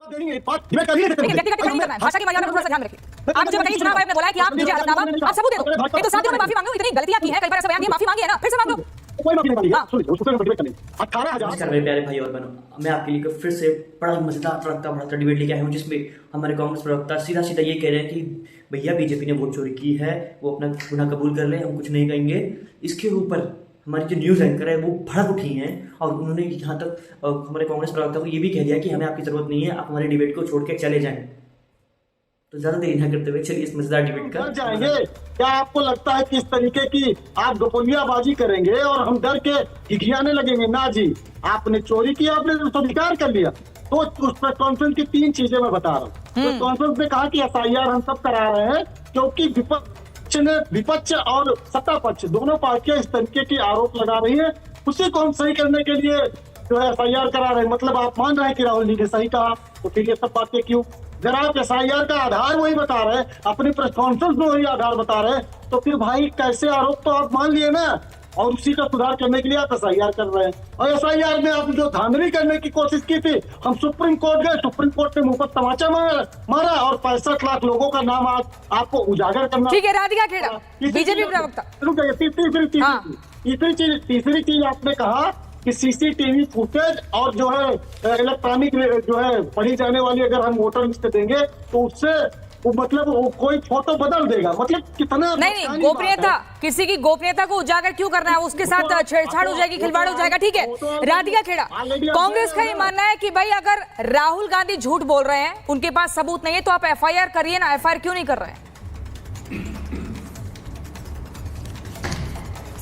भाषा की मर्यादा को थोड़ा सा ध्यान रखिए। आप मुझे बताइए, चुनाव आयोग ने बोला है कि आप मुझे हलफनामा, आप सबूत दे दो। एक तो साथियों ने माफी मांगी, इतनी गलतियां की हैं, कई बार ऐसा बयान दिया, माफी मांगी है ना, फिर से मांग लो। कोई माफी नहीं मांगी है, सुनिए उसको डिबेट करनी 18,000। नमस्कार मेरे प्यारे भाई और बहनों, मैं आपके लिए फिर से बड़ा मजेदार तड़कता भड़कता डिबेट लेके आया हूँ, जिसमें हमारे कांग्रेस प्रवक्ता सीधा सीधा ये कह रहे हैं कि भैया बीजेपी ने वोट चोरी की है, वो अपना गुनाह कबूल कर ले, हम कुछ नहीं कहेंगे। इसके ऊपर हमारी जो न्यूज़ एंकर है वो भड़क उठी हैं और उन्होंने यहाँ तक हमारे कांग्रेस प्रवक्ता को ये भी कह दिया कि हमें आपकी जरूरत नहीं है, आप हमारे डिबेट को छोड़ के चले जाएं। तो ज्यादा देरी न करते हुए चलिए इस मजेदार डिबेट का जाएंगे। क्या आपको लगता है कि इस तरीके की आप गोपनीयबाजी करेंगे और हम डर के हिखियाने लगेंगे? ना जी, आपने चोरी किया, आपने स्वीकार कर लिया। तो उस प्रेस कॉन्फ्रेंस की 3 चीजें मैं बता रहा हूँ। प्रेस कॉन्फ्रेंस में कहा कि FIR हम सब करा रहे हैं क्योंकि विपक्ष और सत्ता पक्ष दोनों पार्टियां इस तरीके की आरोप लगा रही है, उसी को हम सही करने के लिए जो है FIR करा रहे हैं। मतलब आप मान रहे हैं कि राहुल जी ने सही कहा, तो फिर ये सब बातें क्यों? अगर आप FIR का आधार वही बता रहे हैं, अपनी प्रेस कॉन्फ्रेंस में वही आधार बता रहे हैं, तो फिर भाई कैसे आरोप तो आप मान लिए ना, और उसी का सुधार करने के लिए आप FIR कर रहे हैं। और FIR में आप जो धांधली करने की कोशिश की थी, हम सुप्रीम कोर्ट गए, सुप्रीम कोर्ट ने मुंह पर तमाचा मारा और 65 लाख लोगों का नाम आपको उजागर करना। ठीक है, राधिका खेड़ा, बीजेपी प्रवक्ता। तीसरी चीज आपने कहा कि CCTV फुटेज और जो है इलेक्ट्रॉनिक जो है पढ़ी जाने वाली अगर हम वोटर लिस्ट देंगे तो उससे वो मतलब वो कोई फोटो बदल देगा। मतलब कितना नहीं, गोपनीयता, किसी की गोपनीयता को उजागर क्यों करना है? उसके साथ छेड़छाड़ हो जाएगी, खिलवाड़ हो जाएगा। ठीक है, राधिका खेड़ा, कांग्रेस का ये मानना है कि भाई अगर राहुल गांधी झूठ बोल रहे हैं, उनके पास सबूत नहीं है, तो आप FIR करिए ना। FIR क्यों नहीं कर रहे हैं?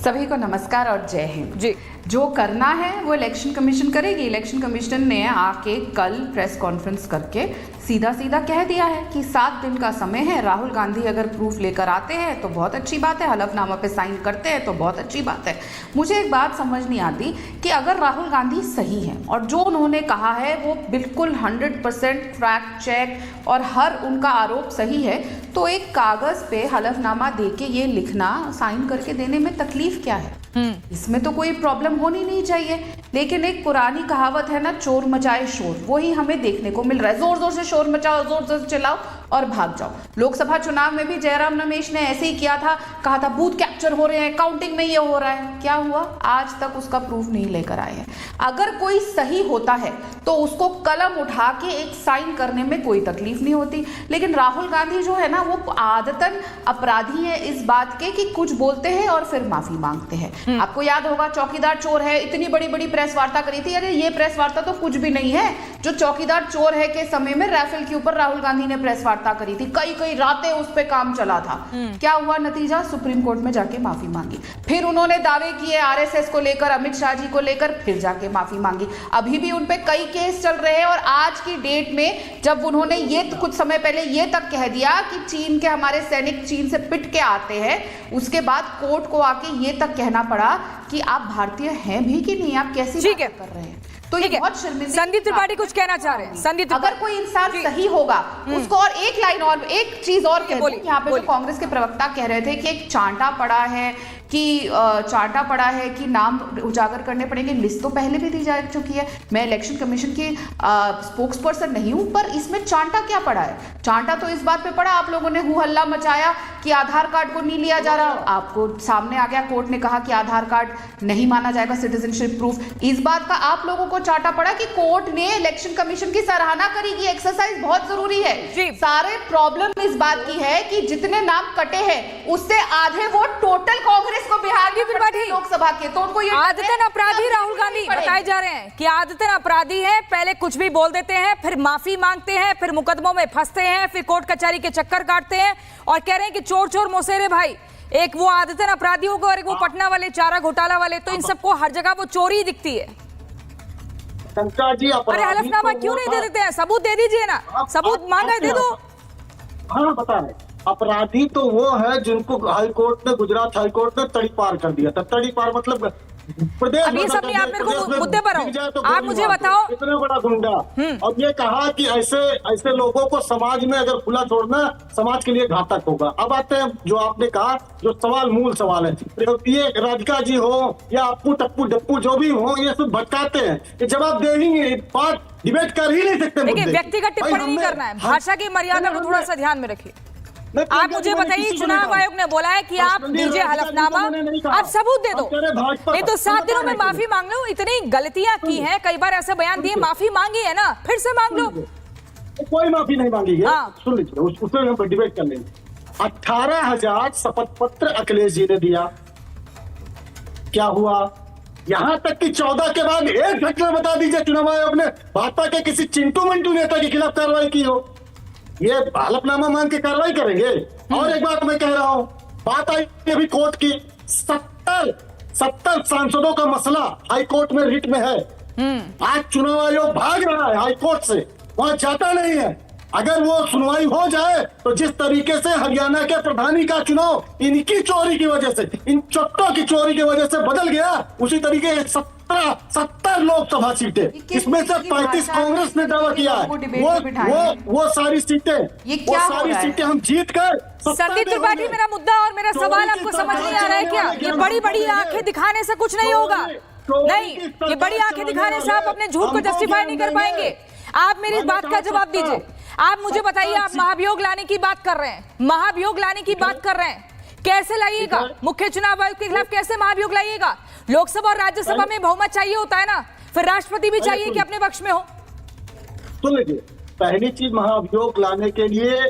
सभी को नमस्कार और जय हिंद जी। जो करना है वो इलेक्शन कमीशन करेगी। इलेक्शन कमीशन ने आके कल प्रेस कॉन्फ्रेंस करके सीधा सीधा कह दिया है कि 7 दिन का समय है, राहुल गांधी अगर प्रूफ लेकर आते हैं तो बहुत अच्छी बात है, हलफनामा पे साइन करते हैं तो बहुत अच्छी बात है। मुझे एक बात समझ नहीं आती कि अगर राहुल गांधी सही है और जो उन्होंने कहा है वो बिल्कुल 100% फैक्ट चेक और हर उनका आरोप सही है, तो एक कागज पे हलफनामा देके ये लिखना, साइन करके देने में तकलीफ क्या है? इसमें तो कोई प्रॉब्लम होनी नहीं चाहिए। लेकिन एक पुरानी कहावत है ना, चोर मचाए शोर, वही हमें देखने को मिल रहा है। जोर जोर से शोर मचाओ, जोर जोर से चिल्लाओ और भाग जाओ। लोकसभा चुनाव में भी जयराम रमेश ने ऐसे ही किया था, कहा था बूथ कैप्चर हो रहे हैं, काउंटिंग में ये हो रहा है। क्या हुआ? आज तक उसका प्रूफ नहीं लेकर आए हैं। अगर कोई सही होता है तो उसको कलम उठा के एक साइन करने में कोई तकलीफ नहीं होती। लेकिन राहुल गांधी जो है ना, वो आदतन अपराधी है इस बात के कि कुछ बोलते हैं और फिर माफी मांगते हैं। आपको याद होगा चौकीदार चोर है, इतनी बड़ी बड़ी प्रेस वार्ता करी थी। अरे ये प्रेस वार्ता तो कुछ भी नहीं है। जो चौकीदार चोर है के समय में राफेल के ऊपर राहुल गांधी ने प्रेस वार्ता करी थी, कई रातें उस पे काम चला था। क्या हुआ नतीजा? सुप्रीम कोर्ट में जाके माफी मांगी। फिर उन्होंने दावे किए RSS को लेकर, अमित शाह जी को लेकर, फिर जाके माफी मांगी। अभी भी उन पे कई केस चल रहे हैं और आज की डेट में जब उन्होंने ये कुछ समय पहले ये तक कह दिया कि चीन के हमारे सैनिक चीन से पिट के आते हैं, उसके बाद कोर्ट को आके ये तक कहना पड़ा कि आप भारतीय हैं भी कि नहीं, आप कैसी बात कर रहे हैं। तो ये बहुत शर्मिंदा। संदीप त्रिपाठी कुछ कहना चाह रहे हैं। संदीप, अगर कोई इंसान सही होगा उसको, और एक लाइन और एक चीज और कह दूं, यहाँ पे जो कांग्रेस के प्रवक्ता कह रहे थे कि एक चांटा पड़ा है कि नाम उजागर करने पड़ेंगे। लिस्ट तो पहले भी दी जा चुकी है। मैं इलेक्शन कमीशन की स्पोक्स पर्सन नहीं हूं, पर इसमें चांटा क्या पड़ा है? चांटा तो इस बात पे पड़ा, आप लोगों ने हु हल्ला मचाया कि आधार कार्ड को नहीं लिया जा रहा। आपको सामने आ गया, कोर्ट ने कहा कि आधार कार्ड नहीं माना जाएगा सिटीजनशिप प्रूफ। इस बात का आप लोगों को चांटा पड़ा कि कोर्ट ने इलेक्शन कमीशन की सराहना करी कि एक्सरसाइज बहुत जरूरी है। सारे प्रॉब्लम इस बात की है कि जितने नाम कटे हैं उससे आधे वोट टोटल कांग्रेस को बिहार की लोकसभा के, तो उनको ये आदतन अपराधी राहुल गांधी बताए जा रहे हैं कि आदतन अपराधी है। पहले कुछ भी बोल देते हैं, फिर माफी मांगते हैं, फिर मुकदमों में फंसते हैं, फिर कोर्ट कचहरी के चक्कर काटते हैं और कह रहे हैं कि चोर चोर मोसेरे भाई। एक वो आदतन अपराधियों को और एक वो पटना वाले चारा घोटाला वाले, तो इन सबको हर जगह वो चोरी दिखती है। जी, अरे हलफनामा क्यों नहीं दे देते हैं? सबूत दे दीजिए ना, सबूत मांगा दे दो। हाँ बता रहे, अपराधी तो वो है जिनको हाईकोर्ट ने, गुजरात हाईकोर्ट ने तड़ी पार कर दिया था। तड़ी पार मतलब प्रदेश अब ये सब नहीं, आप मेरे को मुद्दे पर आओ। आप मुझे बताओ। इतना बड़ा गुंडा और ये कहा कि ऐसे ऐसे लोगों को समाज में अगर खुला छोड़ना समाज के लिए घातक होगा। अब आते हैं जो आपने कहा, जो सवाल मूल सवाल है, ये राधिका जी हो या अप्पू टप्पू डप्पू जो भी हो, ये सब भटकाते हैं, ये जवाब दे ही नहीं, बात डिबेट कर ही नहीं सकते। देखिए, व्यक्तिगत टिप्पणी नहीं करना है, भाषा की मर्यादा को थोड़ा सा ध्यान में रखिए। आप मुझे बताइए, चुनाव आयोग ने बोला है कि आप दीजिए हलफनामा, आप सबूत दे दो। नहीं तो 7 दिनों में माफी मांग लो। इतनी गलतियां की हैं, कई बार ऐसे बयान दिए, माफी मांगी है ना, फिर से मांग लो। कोई माफी नहीं मांगी है। हाँ। सुन लीजिए, उसमें हम डिबेट कर लेंगे। 18,000 शपथ पत्र अखिलेश जी ने दिया, क्या हुआ? यहां तक कि 14 के बाद एक घटना बता दीजिए चुनाव आयोग ने भाजपा के किसी चिंटू मिंटू नेता के खिलाफ कार्रवाई की हो। ये हलफनामा मांग के कार्रवाई करेंगे। और एक बात मैं कह रहा हूं, बात आई अभी कोर्ट की, 70 सांसदों का मसला हाई कोर्ट में रिट में है। आज चुनाव आयोग भाग रहा है हाई कोर्ट से, वहां जाता नहीं है। अगर वो सुनवाई हो जाए तो जिस तरीके से हरियाणा के प्रधानी का चुनाव इनकी चोरी की वजह से, इन चोट्टों की चोरी की वजह से बदल गया, उसी तरीके से 70 लोकसभा सीटें, इसमें से 35 कांग्रेस ने दावा किया है, वो सारी सीटें हम जीत कर। संदीप त्रिपाठी, मेरा मुद्दा और मेरा सवाल आपको समझ नहीं आ रहा है क्या? ये बड़ी बड़ी आंखें दिखाने से कुछ नहीं होगा। नहीं, ये बड़ी आंखें दिखाने से आप अपने झूठ को जस्टिफाई नहीं कर पाएंगे। आप मेरी बात का जवाब दीजिए। आप मुझे बताइए, आप महाभियोग लाने की बात कर रहे हैं, महाभियोग लाने की बात कर रहे हैं, कैसे लाइएगा? मुख्य चुनाव आयोग के खिलाफ कैसे महाभियोग लाइएगा? लोकसभा और राज्यसभा में बहुमत चाहिए होता है ना, फिर राष्ट्रपति भी चाहिए कि अपने पक्ष में हो। तो देखिए, पहली चीज महाभियोग लाने के लिए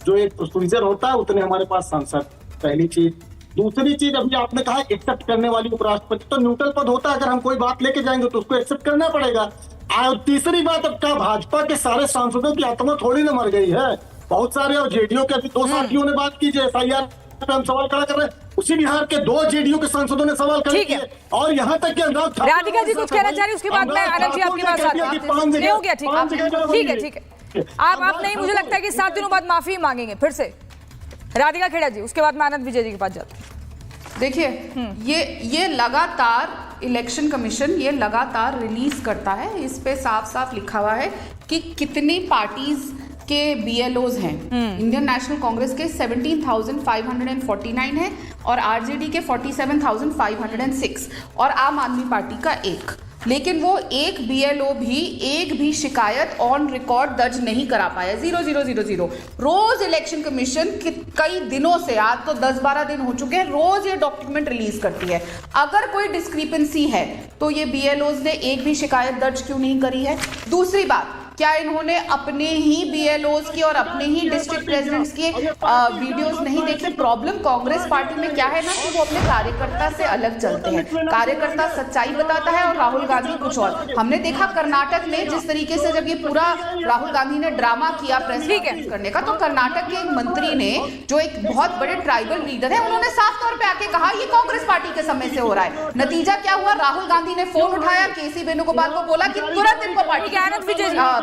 जो एक प्रोसीजर होता है, उतने हमारे पास सांसद, पहली चीज। दूसरी चीज, अभी आपने कहा एक्सेप्ट करने वाली उपराष्ट्रपति, तो न्यूट्रल पद होता है, अगर हम कोई बात लेके जाएंगे तो उसको एक्सेप्ट करना पड़ेगा। और तीसरी बात, अब क्या भाजपा के सारे सांसदों की आत्मा थोड़ी ना मर गई है? बहुत सारे, और जेडीयू के अभी 2 साथियों ने बात की, एफआईआर पे हम सवाल खड़ा कर रहे हैं, उसी बिहार के 2 जेडीयू के सांसदों ने सवाल खड़े किए। और यहाँ तक कि अनुराग ठाकुर, राधिका जी कुछ कहना चाह रही, उसके बाद मैं आनंद जी आपके पास आता हूं। नहीं हो गया, ठीक है। आप नहीं, मुझे लगता है कि 7 दिनों बाद माफी मांगेंगे फिर से। राधिका खेड़ा जी, उसके बाद मैं आनंद विजय जी के पास जाता हूं। देखिए, ये लगातार इलेक्शन कमीशन ये लगातार रिलीज करता है, इस पे साफ साफ लिखा हुआ है कि कितनी पार्टीज के BLOs हैं। इंडियन नेशनल कांग्रेस के 17,549 है और आरजेडी के 47,506 और आम आदमी पार्टी का 1। लेकिन वो एक BLO भी एक भी शिकायत ऑन रिकॉर्ड दर्ज नहीं करा पाया। 0,0,0,0। रोज इलेक्शन कमीशन कई दिनों से, आज तो 10-12 दिन हो चुके हैं, रोज ये डॉक्यूमेंट रिलीज करती है। अगर कोई डिस्क्रिपेंसी है तो ये BLOs ने एक भी शिकायत दर्ज क्यों नहीं करी है? दूसरी बात, क्या इन्होंने अपने ही BLOs की और अपने ही डिस्ट्रिक्ट प्रेसिडेंट्स की वीडियोस नहीं देखी? प्रॉब्लम कांग्रेस पार्टी में क्या है ना, कि वो अपने कार्यकर्ता से अलग चलते हैं। कार्यकर्ता सच्चाई बताता है और राहुल गांधी कुछ और। हमने देखा कर्नाटक में जिस तरीके से जब ये पूरा राहुल गांधी ने ड्रामा किया प्रेस कॉन्फ्रेंस करने का, तो कर्नाटक के एक मंत्री ने, जो एक बहुत बड़े ट्राइबल लीडर है, उन्होंने साफ तौर पे आके कहा ये कांग्रेस पार्टी के समय से हो रहा है। नतीजा क्या हुआ? राहुल गांधी ने फोन उठाया, केसी वेणुगोपाल को बोला कि तुरंत इनको पार्टी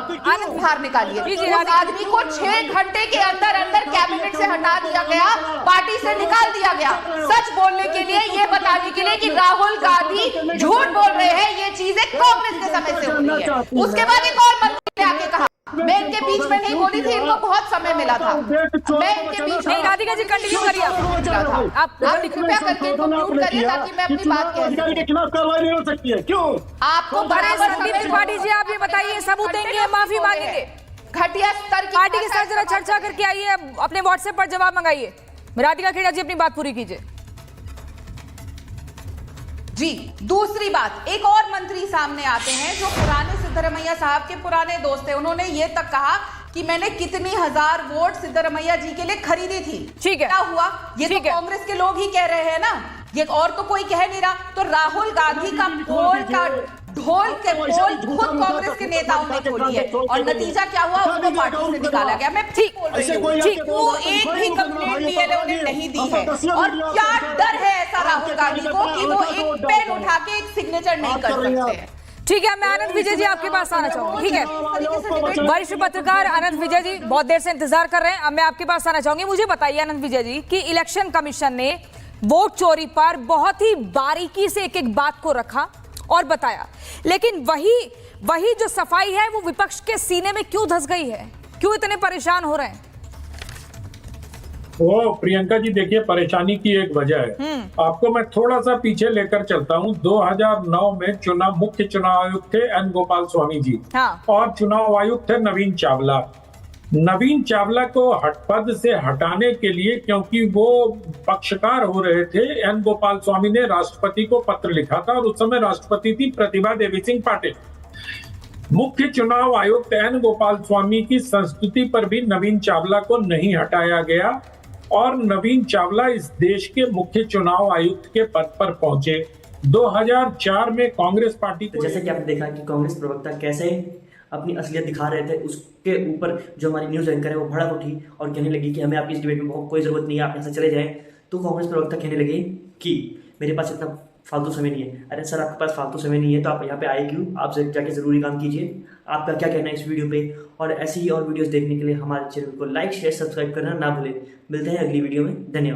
बाहर निकालिए। उस आदमी को 6 घंटे के अंदर अंदर कैबिनेट से हटा दिया गया, पार्टी से निकाल दिया गया, सच बोलने के लिए, ये बताने के लिए कि राहुल गांधी झूठ बोल रहे हैं, ये चीजें कांग्रेस के समय से हो रही है। उसके बाद एक और मंत्री ने आके कहा, मैं इनके बीच में नहीं बोली थी, इनको बहुत समय मिला था, मैं इनके बीच में। राधिका जी कंटिन्यू करिए, आप कृपया करके इनको म्यूट करिए ताकि मैं अपनी बात कह सकूं। के खिलाफ कार्रवाई नहीं हो सकती है, क्यों? आपको बड़े संदीप त्रिपाठी जी, आप ये बताइए, सबूत देंगे, माफी मांगेंगे? घटिया स्तर की पार्टी के साथ जरा चर्चा करके आइए, अपने व्हाट्सएप पर जवाब मंगाइए। राधिका खेड़ा जी अपनी बात पूरी कीजिए। जी, दूसरी बात, एक और मंत्री सामने आते हैं जो पुराने सिद्धरमैया साहब के पुराने दोस्त थे। उन्होंने ये तक कहा कि मैंने कितनी हजार वोट सिद्धरमैया जी के लिए खरीदी थी। ठीक है, क्या हुआ? ये तो कांग्रेस के लोग ही कह रहे हैं ना, ये और तो कोई कह नहीं रहा। तो राहुल गांधी का पोल का ढोल के पोल खुद कांग्रेस के नेताओं ने खोली है और नतीजा क्या हुआ? उनको पार्टी से निकाला गया। मैं ठीक बोल रही हूँ, ठीक, वो एक भी कंप्लेंट BLO ने नहीं दी है। और क्या डर है ऐसा राहुल गांधी को कि वो एक पेन उठा के एक सिग्नेचर नहीं कर सकते हैं? ठीक है, मैं आनंद विजय जी आपके पास आना चाहूंगी। ठीक है, वरिष्ठ पत्रकार आनंद विजय जी बहुत देर से इंतजार कर रहे हैं, अब मैं आपके पास आना चाहूंगी। मुझे बताइए आनंद विजय जी कि इलेक्शन कमीशन ने वोट चोरी पर बहुत ही बारीकी से एक एक बात को रखा और बताया, लेकिन वही जो सफाई है वो विपक्ष के सीने में क्यों धंस गई है? क्यों इतने परेशान हो रहे हैं? वो प्रियंका जी देखिए, परेशानी की एक वजह है। आपको मैं थोड़ा सा पीछे लेकर चलता हूं। 2009 में मुख्य चुनाव आयुक्त थे एन गोपाल स्वामी जी। हाँ। और चुनाव आयुक्त थे नवीन चावला। नवीन चावला को पद से हटाने के लिए, क्योंकि वो पक्षकार हो रहे थे, एन गोपाल स्वामी ने राष्ट्रपति को पत्र लिखा था और उस समय राष्ट्रपति थी प्रतिभा देवी सिंह पाटिल। मुख्य चुनाव आयुक्त एन गोपाल स्वामी की संस्तुति पर भी नवीन चावला को नहीं हटाया गया और नवीन चावला इस देश के मुख्य चुनाव आयुक्त के पद पर पहुंचे। 2004 में कांग्रेस पार्टी तो जैसे कि आपने देखा कि कांग्रेस प्रवक्ता कैसे अपनी असलियत दिखा रहे थे, उसके ऊपर जो हमारी न्यूज एंकर है वो भड़क उठी और कहने लगी कि हमें आपकी इस डिबेट में कोई जरूरत नहीं है, आप यहाँ से चले जाएं। तो कांग्रेस प्रवक्ता कहने लगे कि मेरे पास इतना फालतू समय नहीं है। अरे सर, आपके पास फालतू समय नहीं है तो आप यहाँ पे आए क्यों? आप जाके जरूरी काम कीजिए। आपका क्या कहना है इस वीडियो पे? और ऐसी ही और वीडियोस देखने के लिए हमारे चैनल को लाइक शेयर सब्सक्राइब करना ना भूलें। मिलते हैं अगली वीडियो में। धन्यवाद।